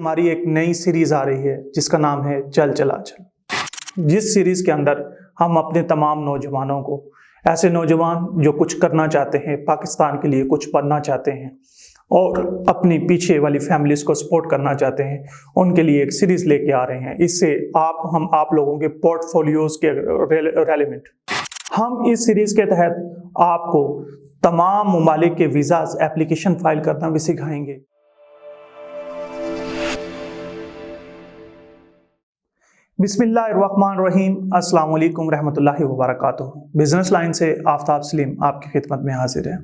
हमारी एक नई सीरीज आ रही है जिसका नाम है चल चला चल। जिस सीरीज के अंदर हम अपने तमाम नौजवानों को, ऐसे नौजवान जो कुछ करना चाहते हैं, पाकिस्तान के लिए कुछ बनना चाहते हैं और अपनी पीछे वाली फैमिलीज को सपोर्ट करना चाहते हैं, उनके लिए एक सीरीज लेके आ रहे हैं। इससे हम आप लोगों के पोर्टफोलियोज के रेलेवेंट हम इस सीरीज के तहत आपको तमाम ममालिक के वीज़ाज एप्लीकेशन फाइल करना भी सिखाएंगे। बिस्मिल्लाहिर्रहमानिर्रहीम, अस्सलाम वालेकुम रहमतुल्लाहि व बरकातुहू। बिजनेस लाइन से आफ्ताब सलीम आपकी खिदमत में हाजिर है।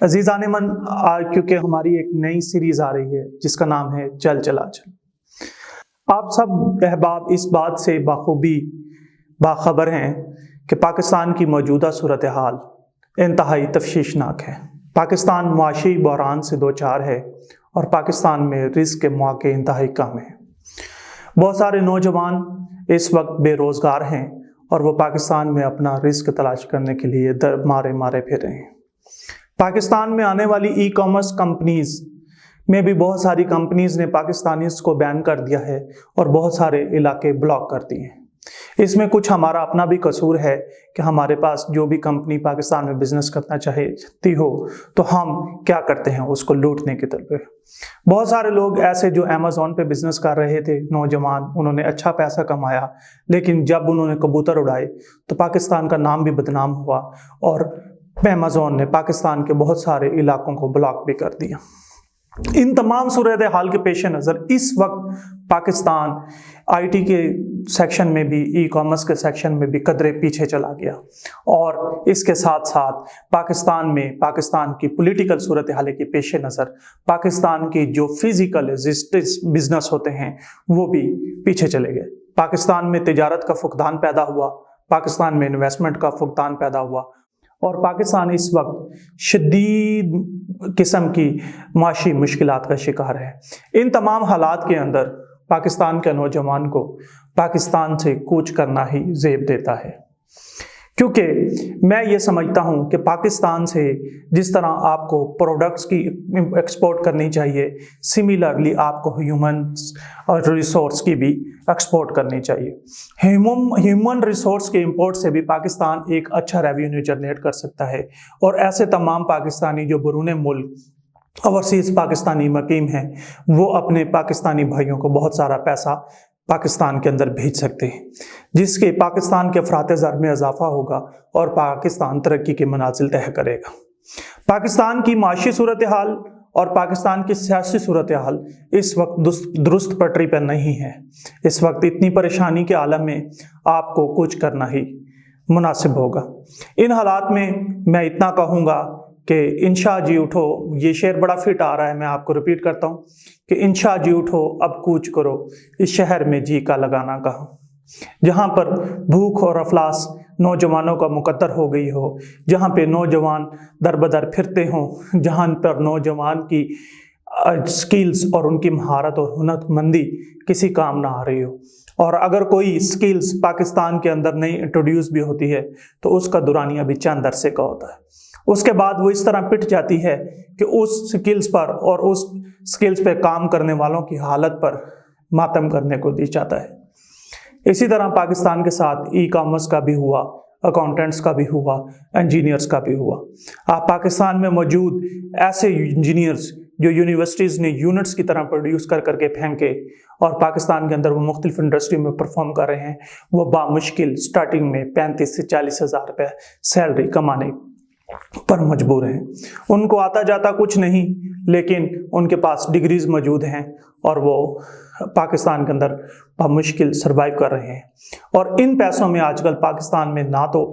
अजीज़ान मन, क्योंकि हमारी एक नई सीरीज आ रही है जिसका नाम है चल चला चल। आप सब अहबाब इस बात से बाखूबी बाखबर हैं कि पाकिस्तान की मौजूदा सूरत हाल इंतहाई तफ्शीशनाक है। पाकिस्तान मुआशी बहरान से दो चार है और पाकिस्तान में रिस्क के मौके इंतहाई कम है। बहुत सारे नौजवान इस वक्त बेरोज़गार हैं और वो पाकिस्तान में अपना रिस्क तलाश करने के लिए मारे फिर रहे हैं। पाकिस्तान में आने वाली ई कॉमर्स कंपनीज़ में भी बहुत सारी कंपनीज़ ने पाकिस्तानीज़ को बैन कर दिया है और बहुत सारे इलाके ब्लॉक कर दिए हैं। इसमें कुछ हमारा अपना भी कसूर है कि हमारे पास जो भी कंपनी पाकिस्तान में बिजनेस करना चाहती हो तो हम क्या करते हैं, उसको लूटने की तरफ। बहुत सारे लोग ऐसे जो अमेज़ॉन पे बिजनेस कर रहे थे, नौजवान, उन्होंने अच्छा पैसा कमाया, लेकिन जब उन्होंने कबूतर उड़ाए तो पाकिस्तान का नाम भी बदनाम हुआ और अमेज़ॉन ने पाकिस्तान के बहुत सारे इलाकों को ब्लॉक भी कर दिया। इन तमाम सूरत हाल के पेश नज़र इस वक्त पाकिस्तान आईटी के सेक्शन में भी, ई कॉमर्स के सेक्शन में भी कदरे पीछे चला गया और इसके साथ साथ पाकिस्तान की पॉलिटिकल सूरत हाल के पेश नज़र पाकिस्तान की जो फिजिकल बिजनेस होते हैं वो भी पीछे चले गए। पाकिस्तान में तिजारत का फुकदान पैदा हुआ, पाकिस्तान में इन्वेस्टमेंट का फुकदान पैदा हुआ और पाकिस्तान इस वक्त शदीद किस्म की माशी मुश्किलात का शिकार है। इन तमाम हालात के अंदर पाकिस्तान के नौजवान को पाकिस्तान से कूच करना ही ज़ेब देता है, क्योंकि मैं ये समझता हूँ कि पाकिस्तान से जिस तरह आपको प्रोडक्ट्स की एक्सपोर्ट करनी चाहिए, सिमिलरली आपको ह्यूमन्स और रिसोर्स की भी एक्सपोर्ट करनी चाहिए। ह्यूमन रिसोर्स के इंपोर्ट से भी पाकिस्तान एक अच्छा रेवेन्यू जनरेट कर सकता है और ऐसे तमाम पाकिस्तानी जो बैरून मुल्क ओवरसीज़ पाकिस्तानी मकीम हैं, वो अपने पाकिस्तानी भाइयों को बहुत सारा पैसा पाकिस्तान के अंदर भेज सकते हैं, जिसके पाकिस्तान के अफरात-ए-ज़र में इजाफा होगा और पाकिस्तान तरक्की के मनाजिल तय करेगा। पाकिस्तान की माशी सूरत हाल और पाकिस्तान की सियासी सूरत हाल इस वक्त दुरुस्त पटरी पर नहीं है। इस वक्त इतनी परेशानी के आलम में आपको कुछ करना ही मुनासिब होगा। इन हालात में मैं इतना कहूँगा कि इंशा जी उठो, ये शेर बड़ा फिट आ रहा है, मैं आपको रिपीट करता हूँ कि इंशा जी उठो अब कूच करो, इस शहर में जी का लगाना कहाँ। जहाँ पर भूख और अफलास नौजवानों का मुकद्दर हो गई हो, जहाँ पे नौजवान दर बदर फिरते हों, जहाँ पर नौजवान की स्किल्स और उनकी महारत और हुनरमंदी किसी काम ना आ रही हो, और अगर कोई स्किल्स पाकिस्तान के अंदर नई इंट्रोड्यूस भी होती है तो उसका दुरानिया भी चंद अरसे का होता है। उसके बाद वो इस तरह पिट जाती है कि उस स्किल्स पर और उस स्किल्स पे काम करने वालों की हालत पर मातम करने को दी जाता है। इसी तरह पाकिस्तान के साथ ई कॉमर्स का भी हुआ, अकाउंटेंट्स का भी हुआ, इंजीनियर्स का भी हुआ। आप पाकिस्तान में मौजूद ऐसे इंजीनियर्स जो यूनिवर्सिटीज़ ने यूनिट्स की तरह प्रोड्यूस करके फेंके और पाकिस्तान के अंदर वो मुख्तलिफ इंडस्ट्री में परफॉर्म कर रहे हैं, वो बामुश्किल स्टार्टिंग में 35 से 40 हज़ार रुपये सैलरी कमाने पर मजबूर हैं। उनको आता जाता कुछ नहीं, लेकिन उनके पास डिग्रीज मौजूद हैं और वो पाकिस्तान के अंदर मुश्किल सरवाइव कर रहे हैं। और इन पैसों में आजकल पाकिस्तान में ना तो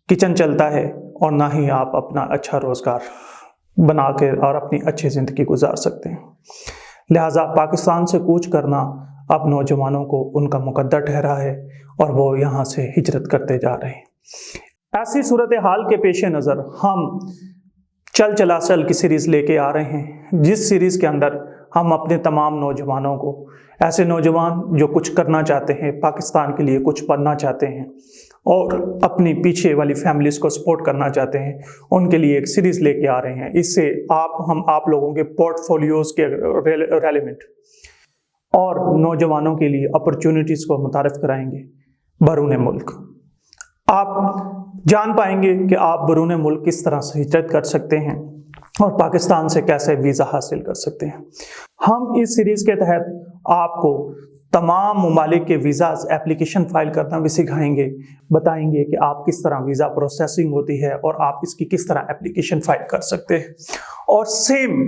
किचन चलता है और ना ही आप अपना अच्छा रोज़गार बना के और अपनी अच्छी ज़िंदगी गुजार सकते हैं। लिहाजा पाकिस्तान से कूच करना अब नौजवानों को उनका मुकद्दर ठहरा है और वो यहाँ से हिजरत करते जा रहे हैं। ऐसी सूरत हाल के पेश नज़र हम चल चला चल की सीरीज़ लेके आ रहे हैं, जिस सीरीज़ के अंदर हम अपने तमाम नौजवानों को, ऐसे नौजवान जो कुछ करना चाहते हैं, पाकिस्तान के लिए कुछ बनना चाहते हैं और अपनी पीछे वाली फैमिलीज़ को सपोर्ट करना चाहते हैं, उनके लिए एक सीरीज़ लेके आ रहे हैं। इससे हम आप लोगों के पोर्टफोलियोज़ के रेलेवेंट اور نوجوانوں کے لیے اپرچونٹیز کو متعارف کرائیں گے بیرون ملک۔ آپ جان پائیں گے کہ آپ بیرون ملک کس طرح سے ہجرت کر سکتے ہیں اور پاکستان سے کیسے ویزا حاصل کر سکتے ہیں۔ ہم اس سیریز کے تحت آپ کو تمام ممالک کے ویزاز ایپلیکیشن فائل کرنا بھی سکھائیں گے، بتائیں گے کہ آپ کس طرح ویزا پروسیسنگ ہوتی ہے اور آپ اس کی کس طرح ایپلیکیشن فائل کر سکتے ہیں۔ اور سیم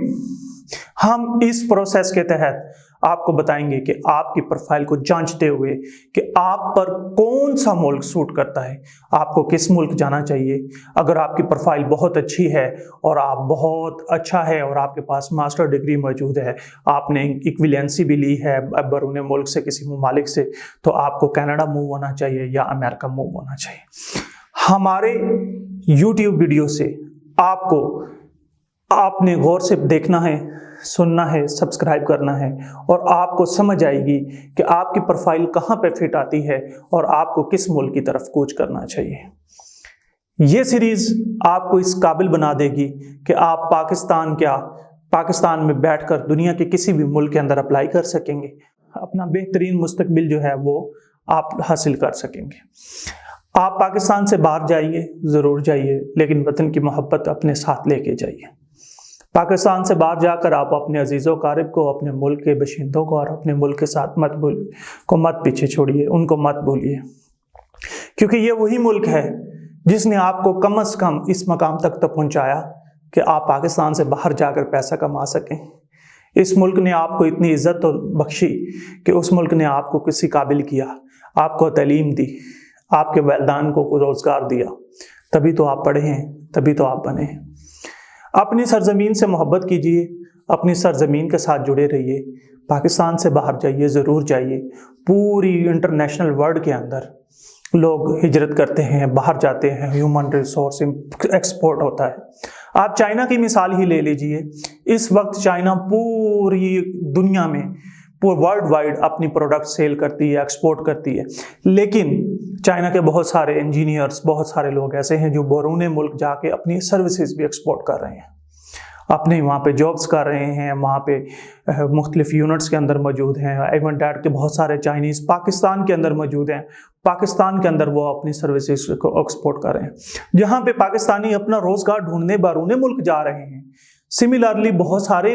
ہم اس پروسیس کے تحت آپ کو بتائیں گے کہ آپ کی پروفائل کو جانچتے ہوئے کہ آپ پر کون سا ملک سوٹ کرتا ہے، آپ کو کس ملک جانا چاہیے۔ اگر آپ کی پروفائل بہت اچھی ہے اور آپ بہت اچھا ہے اور آپ کے پاس ماسٹر ڈگری موجود ہے، آپ نے ایکویلنسی بھی لی ہے بیرون ملک سے کسی ممالک سے، تو آپ کو کینیڈا موو ہونا چاہیے یا امریکہ موو ہونا چاہیے۔ ہمارے یوٹیوب ویڈیو سے آپ نے غور سے دیکھنا ہے، سننا ہے، سبسکرائب کرنا ہے، اور آپ کو سمجھ آئے گی کہ آپ کی پروفائل کہاں پہ فٹ آتی ہے اور آپ کو کس ملک کی طرف کوچ کرنا چاہیے۔ یہ سیریز آپ کو اس قابل بنا دے گی کہ آپ پاکستان میں بیٹھ کر دنیا کے کسی بھی ملک کے اندر اپلائی کر سکیں گے، اپنا بہترین مستقبل جو ہے وہ آپ حاصل کر سکیں گے۔ آپ پاکستان سے باہر جائیے، ضرور جائیے، لیکن وطن کی محبت اپنے ساتھ لے کے جائیے۔ پاکستان سے باہر جا کر آپ اپنے عزیز و اقارب کو، اپنے ملک کے باشندوں کو اور اپنے ملک کے ساتھ مت پیچھے چھوڑیے، ان کو مت بھولیے، کیونکہ یہ وہی ملک ہے جس نے آپ کو کم از کم اس مقام تک تو پہنچایا کہ آپ پاکستان سے باہر جا کر پیسہ کما سکیں۔ اس ملک نے آپ کو اتنی عزت بخشی کہ اس ملک نے آپ کو کسی قابل کیا، آپ کو تعلیم دی، آپ کے والدین کو روزگار دیا، تبھی تو آپ پڑھے ہیں، تبھی تو آپ بنے ہیں۔ اپنی سرزمین سے محبت کیجیے، اپنی سرزمین کے ساتھ جڑے رہیے، پاکستان سے باہر جائیے، ضرور جائیے۔ پوری انٹرنیشنل ورلڈ کے اندر لوگ ہجرت کرتے ہیں، باہر جاتے ہیں، ہیومن ریسورس ایکسپورٹ ہوتا ہے۔ آپ چائنا کی مثال ہی لے لیجئے، اس وقت چائنا پوری دنیا میں ورلڈ وائڈ اپنی پروڈکٹ سیل کرتی ہے، ایکسپورٹ کرتی ہے، لیکن چائنا کے بہت سارے انجینئرز، بہت سارے لوگ ایسے ہیں جو بیرون ملک جا کے اپنی سروسز بھی ایکسپورٹ کر رہے ہیں، اپنے وہاں پہ جابز کر رہے ہیں، وہاں پہ مختلف یونٹس کے اندر موجود ہیں۔ ایون ڈیٹ کے بہت سارے چائنیز پاکستان کے اندر موجود ہیں، پاکستان کے اندر وہ اپنی سروسز کو ایکسپورٹ کر رہے ہیں، جہاں پہ پاکستانی اپنا روزگار ڈھونڈنے بیرون ملک جا رہے ہیں۔ سملرلی بہت سارے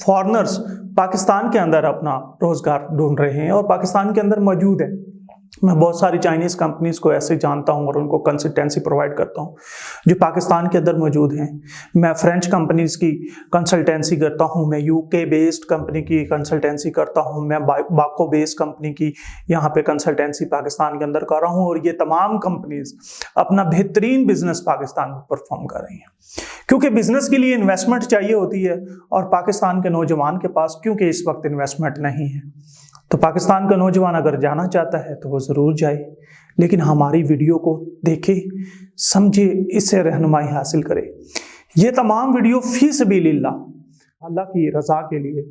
فارنرز پاکستان کے اندر اپنا روزگار ڈھونڈ رہے ہیں اور پاکستان کے اندر موجود ہیں۔ میں بہت ساری چائنیز کمپنیز کو ایسے جانتا ہوں اور ان کو کنسلٹنسی پرووائڈ کرتا ہوں جو پاکستان کے اندر موجود ہیں۔ میں فرینچ کمپنیز کی کنسلٹنسی کرتا ہوں، میں یو کے بیسڈ کمپنی کی کنسلٹنسی کرتا ہوں، میں باکو بیسڈ کمپنی کی یہاں پہ کنسلٹنسی پاکستان کے اندر کر رہا ہوں، اور یہ تمام کمپنیز اپنا بہترین بزنس پاکستان میں پرفارم کر رہی ہیں، کیونکہ بزنس کے لیے انویسٹمنٹ چاہیے ہوتی ہے، اور پاکستان کے نوجوان کے پاس کیونکہ اس وقت انویسٹمنٹ نہیں ہے، تو پاکستان کا نوجوان اگر جانا چاہتا ہے تو وہ ضرور جائے، لیکن ہماری ویڈیو کو دیکھے، سمجھے، اس سے رہنمائی حاصل کرے۔ یہ تمام ویڈیو فی سبیل اللہ کی رضا کے لیے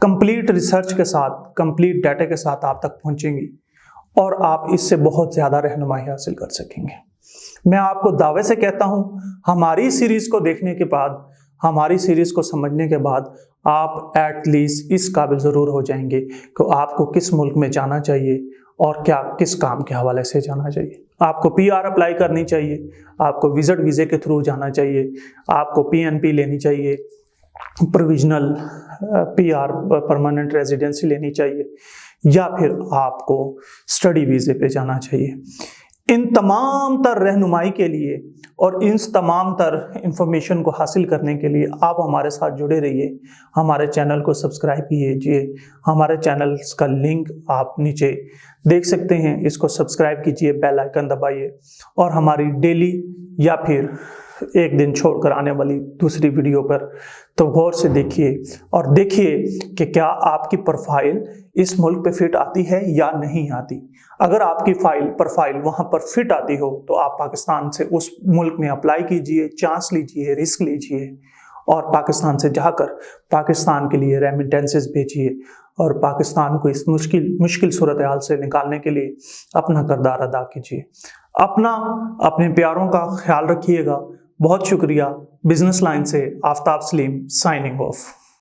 کمپلیٹ ریسرچ کے ساتھ، کمپلیٹ ڈیٹا کے ساتھ آپ تک پہنچیں گی، اور آپ اس سے بہت زیادہ رہنمائی حاصل کر سکیں گے۔ میں آپ کو دعوے سے کہتا ہوں، ہماری سیریز کو دیکھنے کے بعد، ہماری سیریز کو سمجھنے کے بعد آپ ایٹ لیسٹ اس قابل ضرور ہو جائیں گے کہ آپ کو کس ملک میں جانا چاہیے اور کس کام کے حوالے سے جانا چاہیے۔ آپ کو پی آر اپلائی کرنی چاہیے، آپ کو وزٹ ویزے کے تھرو جانا چاہیے، آپ کو پی این پی لینی چاہیے، provisional P R permanent residency لینی چاہیے، یا پھر آپ کو اسٹڈی ویزے پہ جانا چاہیے۔ ان تمام تر رہنمائی کے لیے اور ان تمام تر انفارمیشن کو حاصل کرنے کے لیے آپ ہمارے ساتھ جڑے رہیے، ہمارے چینل کو سبسکرائب کیجیے۔ ہمارے چینلز کا لنک آپ نیچے دیکھ سکتے ہیں، اس کو سبسکرائب کیجیے، بیل آئیکن دبائیے، اور ہماری ڈیلی یا پھر ایک دن چھوڑ کر آنے والی دوسری ویڈیو پر تو غور سے دیکھیے، اور دیکھیے کہ کیا آپ کی پروفائل اس ملک پہ فٹ آتی ہے یا نہیں آتی۔ اگر آپ کی پروفائل وہاں پر فٹ آتی ہو تو آپ پاکستان سے اس ملک میں اپلائی کیجئے، چانس لیجئے، رسک لیجئے، اور پاکستان سے جا کر پاکستان کے لیے ریمیٹنسز بھیجیے، اور پاکستان کو اس مشکل صورتحال سے نکالنے کے لیے اپنا کردار ادا کیجیے۔ اپنے پیاروں کا خیال رکھیے گا۔ بہت شکریہ۔ بزنس لائن سے آفتاب سلیم، سائننگ آف۔